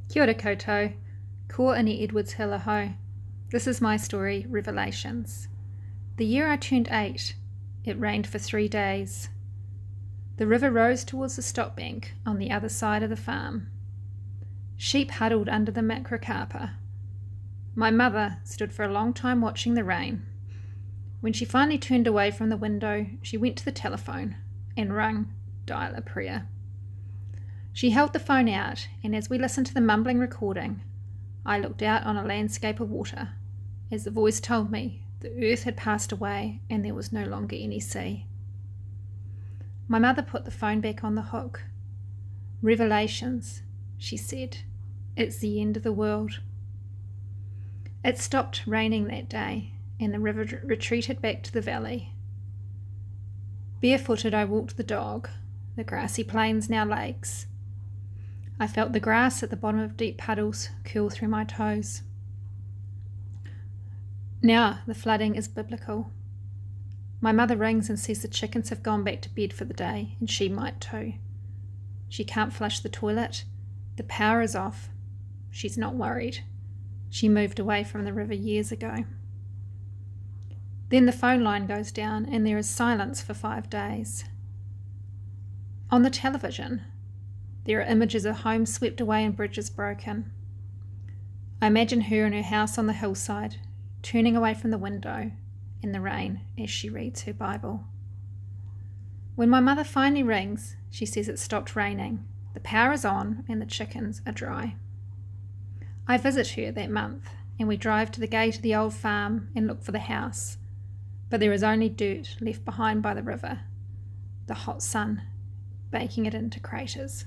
Kia ora koutou, ko ani Edwards helaho. This is my story, Revelations. The year I turned 8, it rained for 3 days. The river rose towards the stop bank on the other side of the farm. Sheep huddled under the macrocarpa. My mother stood for a long time watching the rain. When she finally turned away from the window, she went to the telephone and rang Dial a Prayer. She held the phone out, and as we listened to the mumbling recording, I looked out on a landscape of water, as the voice told me the earth had passed away and there was no longer any sea. My mother put the phone back on the hook. Revelations, she said. It's the end of the world. It stopped raining that day, and the river retreated back to the valley. Barefooted, I walked the dog, the grassy plains now lakes. I felt the grass at the bottom of deep puddles curl through my toes. Now the flooding is biblical. My mother rings and says the chickens have gone back to bed for the day, and she might too. She can't flush the toilet. The power is off. She's not worried. She moved away from the river years ago. Then the phone line goes down and there is silence for 5 days. On the television, there are images of homes swept away and bridges broken. I imagine her in her house on the hillside, turning away from the window in the rain as she reads her Bible. When my mother finally rings, she says it stopped raining, the power is on and the chickens are dry. I visit her that month and we drive to the gate of the old farm and look for the house, but there is only dirt left behind by the river, the hot sun baking it into craters.